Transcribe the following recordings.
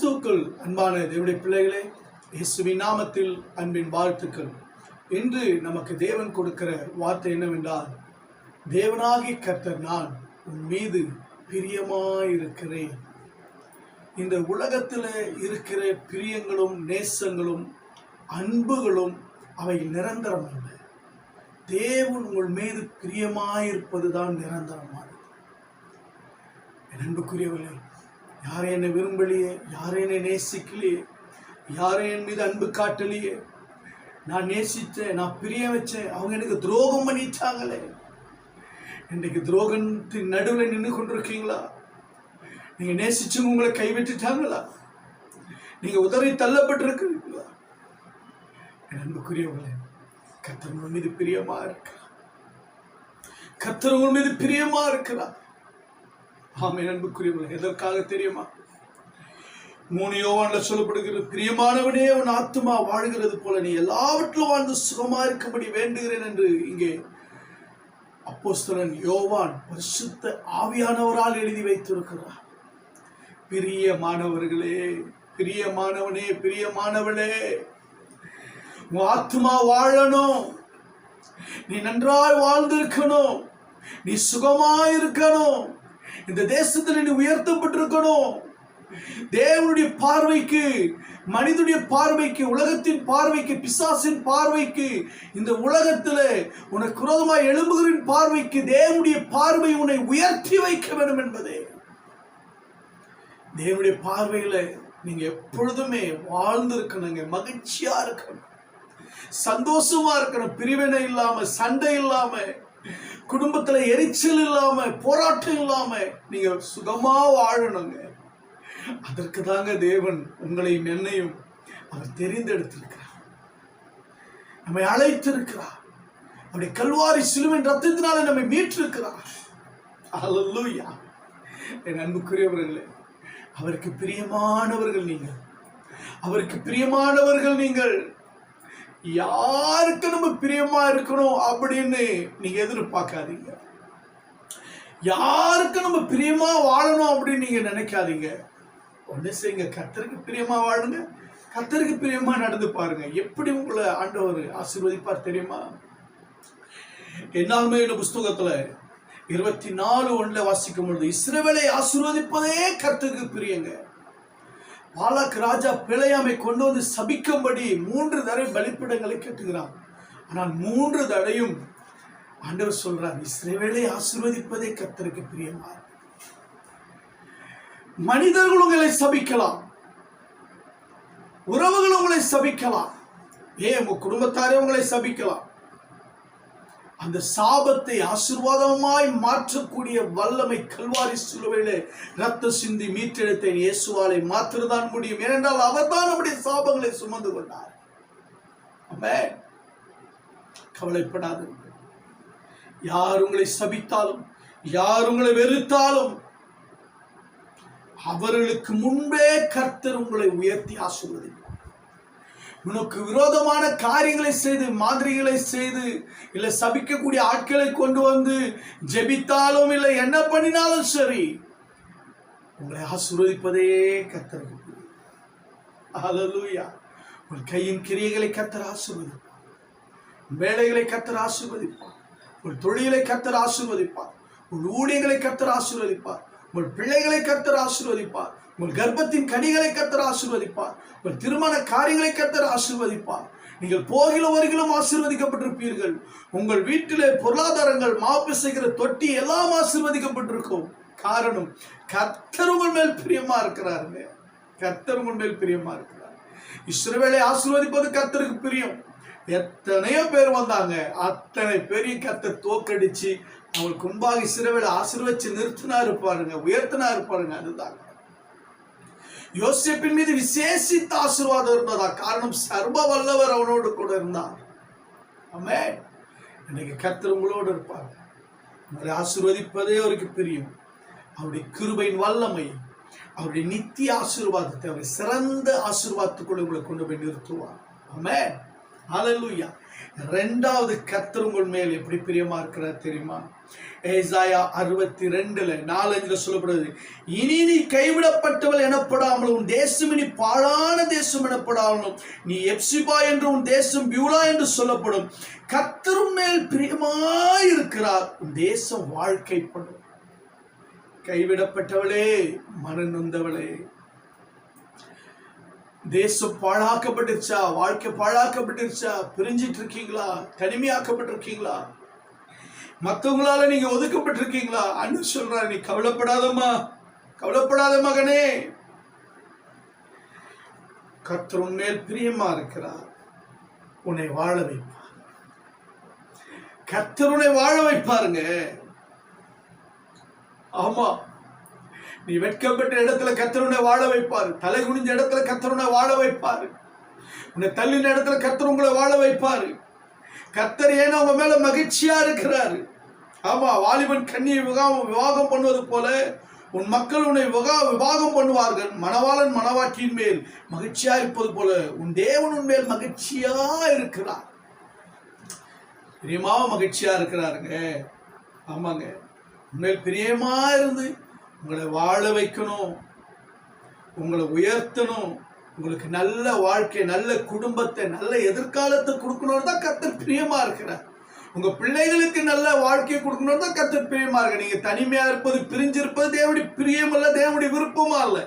கிறிஸ்துவுக்குள் அன்பான தேவனுடைய பிள்ளைகளே, இயேசுவின் நாமத்தில் அன்பின் வாழ்த்துக்கள். இன்று நமக்கு தேவன் கொடுக்கிற வார்த்தை என்னவென்றால், தேவனாகி கர்த்தர் நான் உன் மீது பிரியமாயிருக்கிறேன். இந்த உலகத்தில் இருக்கிற பிரியங்களும் நேசங்களும் அன்புகளும் அவை நிரந்தரம் அல்ல. தேவன் உங்கள் மீது பிரியமாயிருப்பது தான் நிரந்தரமானது. அன்புக்குரியவர்களே, யாரும் என்னை விரும்பலையே, யாரும் என்னை நேசிக்கலையே, யாரும் என் மீது அன்பு காட்டலையே, நான் நேசித்தேன், நான் பிரிய வச்சேன், அவங்க எனக்கு துரோகம் பண்ணிட்டாங்களே. இன்றைக்கு துரோகத்தின் நடுவில் நின்று கொண்டிருக்கீங்களா? நீங்க நேசிச்சவங்க உங்களை கைவிட்டுட்டாங்களா? நீங்க உதறி தள்ளப்பட்டிருக்கிறீங்களா? அன்புக்குரியவர்களே, கர்த்தர் உங்கள் மீது பிரியமா இருக்கிறார். கர்த்தர் உங்கள் மீது பிரியமா இருக்கிறார். ஆமென். அன்புக்குரியவர்களே, எதற்காக தெரியுமா? 3 யோவான்ல சொல்லப்படுகிறது, பிரியமானவனே உன் ஆத்துமா வாழ்கிறது போல நீ எல்லாவற்றிலும் வாழ்ந்து சுகமா இருக்கும்படி வேண்டுகிறேன் என்று இங்கே அப்போஸ்தலன் யோவான் பரிசுத்த ஆவியானவரால் எழுதி வைத்திருக்கிறார். பிரியமானவர்களே, பிரியமானவனே, பிரியமானவளே, உன் ஆத்துமா வாழணும். நீ நன்றாய் வாழ்ந்திருக்கணும். நீ சுகமாயிருக்கணும். இந்த தேசத்தில் நீ உயர்த்தப்பட்டிருக்கணும். தேவனுடைய பார்வைக்கு, மனிதனுடைய பார்வைக்கு, உலகத்தின் பார்வைக்கு, பிசாசின் பார்வைக்கு, இந்த உலகத்தில் உனக்கு விரோதமாய் எழும்புகளின் பார்வைக்கு தேவனுடைய பார்வை உன்னை உயர்த்தி வைக்க வேண்டும் என்பதே. தேவனுடைய பார்வையில நீங்க எப்பொழுதுமே வாழ்ந்திருக்கணுங்க. மகிழ்ச்சியா இருக்கணும், சந்தோஷமா இருக்கணும், பிரிவினை இல்லாம, சண்டை இல்லாம, குடும்பத்துல எரிச்சல் இல்லாம, போராட்டம் இல்லாம நீங்க சுகமா வாழணுங்க. அதற்கு தாங்க தேவன் உங்களையும் என்னையும் அவர் தெரிந்தெடுத்திருக்கிறார், நம்மை அழைத்திருக்கிறார். அவருடைய கல்வாரி சிலுவையின் ரத்தத்தினால நம்மை மீட்டிருக்கிறார். அல்லேலூயா. என் அன்புக்குரியவர்களே, அவருக்கு பிரியமானவர்கள் நீங்கள். அவருக்கு பிரியமானவர்கள் நீங்கள். யாருக்கு நம்ம பிரியமா இருக்கணும் அப்படின்னு நீங்க எதிர்பார்க்காதீங்க. யாருக்கு நம்ம பிரியமா வாழணும் அப்படின்னு நீங்க நினைக்காதீங்க. ஒண்ணு செய்யுங்க, கர்த்தருக்கு பிரியமா வாழுங்க, கர்த்தருக்கு பிரியமா நடந்து பாருங்க. எப்படி உங்களை ஆண்டவர் ஆசீர்வதிப்பார் தெரியுமா? என்னாலுமே இந்த புஸ்தகத்துல 24:1 வாசிக்கும் பொழுது, இஸ்ரவேலை ஆசீர்வதிப்பதே கர்த்தருக்கு பிரியங்க. பாலாக் ராஜா பிழையாமை கொண்டு வந்து சபிக்கும்படி 3 தடவை பலிபீடங்களை கட்டுகிறான். ஆனால் 3 தடையும் ஆண்டவர் சொல்றார், இஸ்ரவேலை ஆசீர்வதிப்பதே கர்த்தருக்கு பிரியமா. மனிதர்கள் உங்களை சபிக்கலாம், உறவுகள் உங்களை சபிக்கலாம், உங்க குடும்பத்தாரே உங்களை சபிக்கலாம். அந்த சாபத்தை ஆசீர்வாதமாய் மாற்றக்கூடிய வல்லமை கல்வாரி சிலுவையிலே ரத்த சிந்தி மீட்டெடுத்த இயேசுவாலை மாற்றதான் முடியும். ஏனென்றால் அவர் தான் நம்முடைய சாபங்களை சுமந்து கொண்டார். ஆமென். கவலைப்படாது. யார் உங்களை சபித்தாலும், யார் உங்களை வெறுத்தாலும், அவர்களுக்கு முன்பே கர்த்தர் உங்களை உயர்த்தி ஆசீர்வதிப்பார். உனக்கு விரோதமான காரியங்களை செய்து, மாதிரிகளை செய்து, இல்லை சபிக்கக்கூடிய ஆட்களை கொண்டு வந்து ஜெபித்தாலும், இல்லை என்ன பண்ணினாலும் சரி, உங்களை ஆசீர்வதிப்பதே கர்த்தருக்கு. அல்லேலூயா. உன் கையின் கிரியைகளை கர்த்தர் ஆசீர்வதிப்பார். வேலைகளை கர்த்தர் ஆசீர்வதிப்பார். உன் தொழிலை கர்த்தர் ஆசீர்வதிப்பார். உன் ஊழியங்களை கர்த்தர் ஆசீர்வதிப்பார். உங்கள் பிள்ளைகளை கர்த்தர் ஆசீர்வதிப்பார். உங்கள் கர்ப்பத்தின் கனிகளை கர்த்தர் ஆசீர்வதிப்பார். உங்கள் திருமண காரியங்களை கர்த்தர் ஆசீர்வதிப்பார். நீங்கள் போகிலும் வருகிலும் ஆசீர்வதிக்கப்பட்டிருப்பீர்கள். உங்கள் வீட்டிலே பொருளாதாரங்கள், மாவு செய்கிற தொட்டி எல்லாம் ஆசீர்வதிக்கப்பட்டிருக்கும். காரணம், கர்த்தர் உங்கள் மேல் பிரியமா இருக்கிறாருங்க. கர்த்தர் உங்கள் மேல் பிரியமா இருக்கிறார். இஸ்ரவேலை ஆசீர்வதிப்பது கர்த்தருக்கு பிரியம். எத்தனையோ பேர் வந்தாங்க, அத்தனை பேரையும் கர்த்தர் தோக்கடிச்சு அவங்களுக்கு முன்பாக இஸ்ரவேலை ஆசீர்வதிச்சு நிறுத்தினா இருப்பாருங்க, உயர்த்தினா இருப்பாருங்க. அதுதான் யோசேப்பின் மீது விசேஷித்த ஆசீர்வாதம் இருந்ததா? காரணம், சர்வ வல்லவர் அவனோடு கூட இருந்தார். ஆமென். இன்னைக்கு கர்த்தர் உங்களோடு இருப்பார். உங்களை ஆசீர்வதிப்பதே அவருக்கு பிரியம். அவருடைய கிருபையின் வல்லமை, அவருடைய நித்திய ஆசீர்வாதத்தை, அவருடைய சிறந்த ஆசீர்வாதத்துக்குள்ள உங்களை கொண்டு போய் நிறுத்துவார். ஆமென். அல்லேலூயா. 2வது, கர்த்தர் உங்கள் மேல் எப்படி பிரியமா இருக்கிறார் தெரியுமா? ஏசாயா 62:4-5 சொல்லப்படுது, இனி நீ கைவிடப்பட்டவள் எனப்படாமலும் உன் தேசம் இனி பாழான தேசம் எனப்படாமலும் நீ எப்சிபா என்று உன் தேசம் பியூலா என்று சொல்லப்படும். கர்த்தர் மேல் பிரியமாயிருக்கிறார், உன் தேசம் வாழ்க்கைப்படும். கைவிடப்பட்டவளே, மனம் நொந்தவளே, தேசம் பாழாக்கப்பட்டுருச்சா? வாழ்க்கை பாழாக்கப்பட்டுருச்சா? பிரிஞ்சிட்டு இருக்கீங்களா? தனிமையாக்கப்பட்டிருக்கீங்களா? மற்றவங்களால நீங்க ஒதுக்கப்பட்டிருக்கீங்களா? அண்ணன் சொல்றாரு, நீ கவலைப்படாதம்மா, கவலைப்படாத மகனே, கர்த்தர் உன் மேல் பிரியமா இருக்கிறார், உன்னை வாழ வைப்பார். கர்த்தர் உன்னை வாழ வைப்பாருங்க. ஆமா, நீ வெட்கப்பட்ட இடத்துல கர்த்தர் உன்னை வாழ வைப்பாரு. தலை குனிஞ்ச இடத்துல கர்த்தர் உன்னை வாழ வைப்பாரு. உன்னை தள்ளின இடத்துல கர்த்தர் உங்களை வாழ வைப்பாரு. கர்த்தர் ஏன்னா உங்க மேல மகிழ்ச்சியா இருக்கிறாரு. ஆமா, வாலிபன் கன்னியை விவாகம் பண்ணுவது போல உன் மக்கள் உன்னை விவாகம் பண்ணுவார்கள். மணவாளன் மணவாட்டியின் மேல் மகிழ்ச்சியா இருப்பது போல உன் தேவன் உன் மேல் மகிழ்ச்சியா இருக்கிறார். பிரியமா மகிழ்ச்சியா இருக்கிறாருங்க. ஆமாங்க, உண்மையில் பிரியமா இருந்து உங்களை வாழ வைக்கணும், உங்களை உயர்த்தணும், உங்களுக்கு நல்ல வாழ்க்கை, நல்ல குடும்பத்தை, நல்ல எதிர்காலத்தை கொடுக்கணும் தான் கர்த்தர் பிரியமா இருக்கிறார். உங்க பிள்ளைகளுக்கு நல்ல வாழ்க்கையை கொடுக்கணும் தான் கர்த்தர் பிரியமா இருக்கு. நீங்க தனிமையா இருப்பது, பிரிஞ்சிருப்பது தேவனுடைய பிரியம் அல்ல, தேவனுடைய விருப்பமா இல்ல.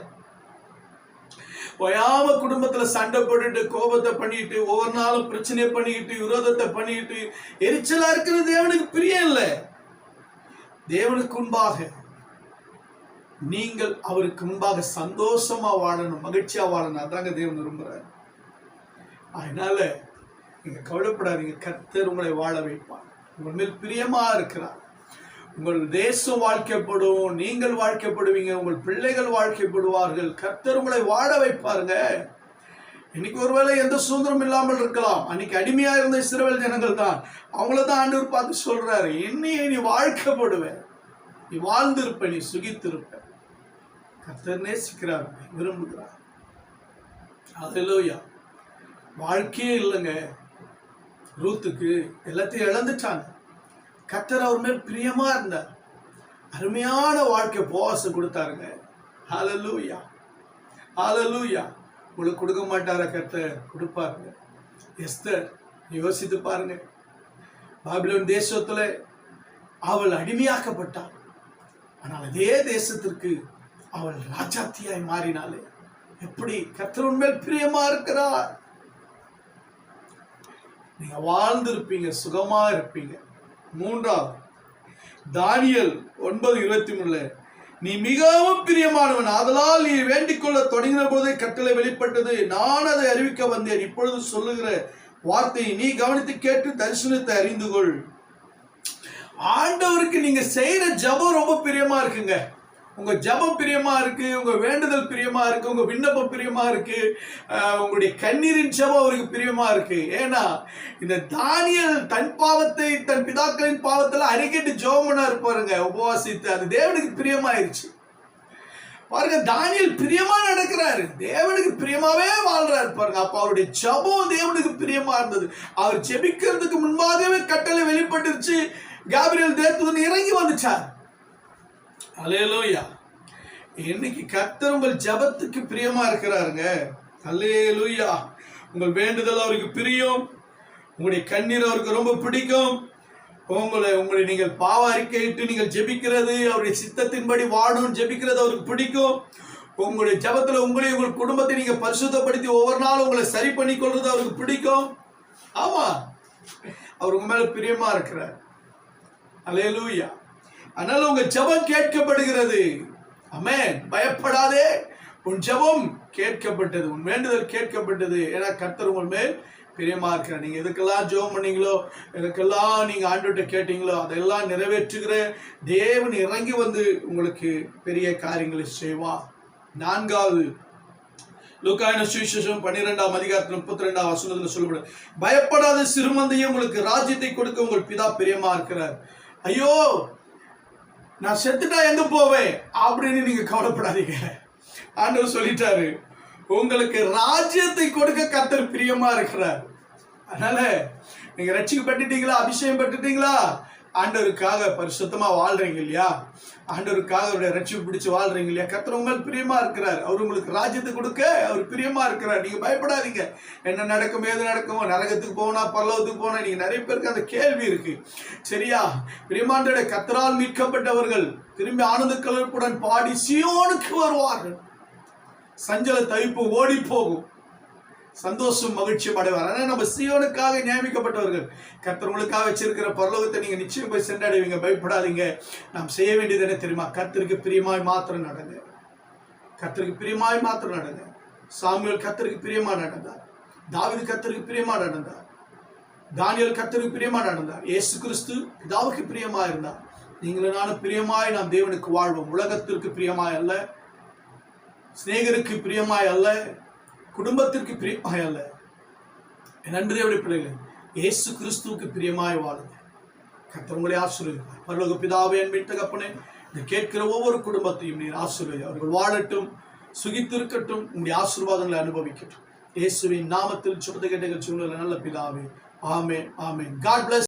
ஓயாம குடும்பத்துல சண்டை போட்டுட்டு, கோபத்தை பண்ணிட்டு, ஒவ்வொரு நாளும் பிரச்சனையை பண்ணிக்கிட்டு, விரோதத்தை பண்ணிக்கிட்டு எரிச்சலா இருக்கிறது தேவனுக்கு பிரியம் இல்லை. தேவனுக்கு முன்பாக நீங்கள் அவருக்கு முன்பாக சந்தோஷமா வாழணும், மகிழ்ச்சியா வாழணும். அதாங்க தேவன் விரும்புறாரு. அதனால நீங்க கவலைப்படாதீங்க, கர்த்தர் உங்களை வாழ வைப்பார். உங்கள் மேல் பிரியமா இருக்கிறார். உங்கள் தேசம் வாழ்க்கைப்படும், நீங்கள் வாழ்க்கைப்படுவீங்க, உங்கள் பிள்ளைகள் வாழ்க்கைப்படுவார்கள். கர்த்தர் உங்களை வாழ வைப்பாருங்க. இன்னைக்கு ஒருவேளை எந்த சுதந்திரம் இல்லாமல் இருக்கலாம். அன்னைக்கு அடிமையா இருந்த இஸ்ரவேல் ஜனங்கள் தான், அவங்களதான் ஆண்டவர் பார்த்து சொல்றாரு, என்னையே நீ வாழ்க்கைப்படுவ, நீ வாழ்ந்திருப்ப, நீ சுகித்திருப்ப. கர்த்தர் நேசிக்கிறார், விரும்புகிறார். அல்லேலூயா. வாழ்க்கையே இல்லைங்க ரூத்துக்கு, எல்லாத்தையும் இழந்துட்டாங்க. கர்த்தர் அவர் மேல் பிரியமா இருந்தார். அருமையான வாழ்க்கை போவாச கொடுத்தாருங்க. ஹல்லேலூயா, ஹல்லேலூயா. உங்களுக்கு கொடுக்க மாட்டாரா? கர்த்தர் கொடுப்பாருங்க. எஸ்தர் யோசித்து பாருங்க, பாபிலோன் தேசத்துல அவள் அடிமையாக்கப்பட்டாள். ஆனால் அதே தேசத்திற்கு அவள் ராஜாத்தியாய் மாறினாலே. எப்படி கர்த்தர் உண்மையில் பிரியமா இருக்கிறார். நீங்க வாழ்ந்திருப்பீங்க, சுகமா இருப்பீங்க. மூன்றாவது, தானியேல் 9:23 நீ மிகவும் பிரியமானவன், ஆதலால் நீ வேண்டிக் கொள்ள தொடங்கின போதே கட்டளை வெளிப்பட்டது, நான் அதை அறிவிக்க வந்தேன். இப்பொழுது சொல்லுகிற வார்த்தையை நீ கவனித்து கேட்டு தரிசனத்தை அறிந்து கொள். ஆண்டவருக்கு நீங்க செய்யற ஜெபம் ரொம்ப பிரியமா இருக்குங்க. உங்க ஜெபம் பிரியமா இருக்கு, உங்க வேண்டுதல் பிரியமா இருக்கு, உங்க விண்ணப்பம் பிரியமா இருக்கு, உங்களுடைய கண்ணீரின் ஜெபம் அவருக்கு பிரியமா இருக்கு. ஏன்னா இந்த தானியேல் தன் பாவத்தை, தன் பிதாக்களின் பாவத்துல அறிக்கைட்டு ஜெபம் பண்ணா இருப்பாருங்க, உபவாசித்து. அது தேவனுக்கு பிரியமாயிருச்சு பாருங்க. தானியேல் பிரியமா நடக்கிறாரு, தேவனுக்கு பிரியமாவே வாழ்றாரு பாருங்க. அப்ப அவருடைய ஜெபம் தேவனுக்கு பிரியமா இருந்தது. அவர் ஜெபிக்கிறதுக்கு முன்பாகவே கட்டளை வெளிப்பட்டுருச்சு. காபிரியேல் தேவதூதன் இறங்கி வந்துச்சார். அல்லேலூயா. இன்னைக்கு கர்த்தர் உங்கள் ஜெபத்துக்கு பிரியமா இருக்கிறாருங்க. அல்லேலூயா. உங்கள் வேண்டுதல் அவருக்கு பிரியம், உங்களுடைய கண்ணீர் அவருக்கு ரொம்ப பிடிக்கும். உங்களை நீங்கள் பாவ அறிக்கையிட்டு நீங்கள் ஜெபிக்கிறது, அவருடைய சித்தத்தின்படி வாழணும் ஜெபிக்கிறது அவருக்கு பிடிக்கும். உங்களுடைய ஜெபத்துல உங்களையும் உங்கள் குடும்பத்தை நீங்க பரிசுத்தப்படுத்தி ஒவ்வொரு நாளும் உங்களை சரி பண்ணி கொள்றது அவருக்கு பிடிக்கும். ஆமா, அவர் உங்க மேல பிரியமா இருக்கிறார். அல்லேலூயா. அதனால உங்க ஜெபம் கேட்கப்படுகிறது. ஆமென். பயப்படாதே, உன் ஜெபம் கேட்கப்பட்டது, உன் வேண்டுதல் கேட்கப்பட்டது. ஏன்னா கர்த்தர் உங்கள் மேல் பிரியமா இருக்கிறார். நீங்க எதுக்கெல்லாம் ஜெபம் பண்ணீங்களோ, எதுக்கெல்லாம் நீங்க ஆண்டவர்கிட்ட கேட்டீங்களோ அதெல்லாம் நிறைவேற்றுகிற தேவன் இறங்கி வந்து உங்களுக்கு பெரிய காரியங்களை செய்வார். நான்காவது, லூக்கான சுவிசேஷம் 12:32 சொல்லப்படுது, பயப்படாத சிறுமந்தையும் உங்களுக்கு ராஜ்யத்தை கொடுக்க உங்கள் பிதா பிரியமா இருக்கிறார். ஐயோ நான் செத்துட்டா எங்க போவேன் அப்படின்னு நீங்க கவலைப்படாதீங்க. ஆண்டவர் சொல்லிட்டாரு, உங்களுக்கு ராஜ்யத்தை கொடுக்க கர்த்தர் பிரியமா இருக்கிறார். அதனால நீங்க ரட்சிக்கப்பட்டுட்டீங்களா, அபிஷேகம் பட்டுட்டீங்களா, ஆண்டவருக்காக பரிசுத்தமா வாழ்றீங்க இல்லையா, ஆண்டவருக்காக அவருடைய ரட்சிப்பு பிடிச்சு வாழ்றீங்க இல்லையா, கர்த்தர் உங்கள் பிரியமா இருக்கிறார். அவர் உங்களுக்கு ராஜ்யத்தை கொடுக்க அவர் பிரியமா இருக்கிறார். நீங்க பயப்படாதீங்க. என்ன நடக்கும், ஏது நடக்குமோ, நரகத்துக்கு போனா பரலோகத்துக்கு போனா, நீங்க நிறைய பேருக்கு அந்த கேள்வி இருக்கு. சரியா? பிரியமானவர்களே, கர்த்தரால் மீட்கப்பட்டவர்கள் திரும்பி ஆனந்த கலப்புடன் பாடி சீயோனுக்கு வருவார்கள். சஞ்சல தவிப்பு ஓடி போகும், சந்தோஷம் மகிழ்ச்சியும் அடைவார். ஆனால் நம்ம சீயோனுக்காக நியமிக்கப்பட்டவர்கள். கர்த்தர் உங்களுக்காக வச்சிருக்கிற பரலோகத்தை நீங்க நிச்சயம் போய் சென்றடைவீங்க. பயப்படாதீங்க. நாம் செய்ய வேண்டியது என்ன தெரியுமா? கர்த்தருக்கு பிரியமாய் மாத்திரம் நடங்க. கர்த்தருக்கு பிரியமாய் மாத்திரம் நடங்க. சாமுவேல் கர்த்தருக்கு பிரியமா நடந்தார். தாவீது கர்த்தருக்கு பிரியமா நடந்தார். தானியேல் கர்த்தருக்கு பிரியமா நடந்தார். இயேசு கிறிஸ்து பிதாவுக்கு பிரியமா இருந்தார். நீங்களும் நானும் பிரியமாய் நாம் தேவனுக்கு வாழ்வோம். உலகத்திற்கு பிரியமாய் அல்ல, சிநேகருக்கு பிரியமாய் அல்ல, குடும்பத்திற்கு பிரியமாய் அல்ல. என் நன்றியோட பிள்ளைகள், இயேசு கிறிஸ்துவுக்கு பிரியமாய் வாழுங்க. கர்த்தர் உங்களை ஆசீர்வதிப்பார். பரலோக பிதாவே, அன்பின் தகப்பனே, இந்த கேட்கிற ஒவ்வொரு குடும்பத்தையும் நீர் ஆசீர்வதி. அவர்கள் வாழட்டும், சுகித்திருக்கட்டும், உங்களுடைய ஆசீர்வாதங்களை அனுபவிக்கட்டும். இயேசுவின் நாமத்தில் சுமந்த கேட்ட நல்ல பிதாவே, ஆமென், ஆமென். God bless.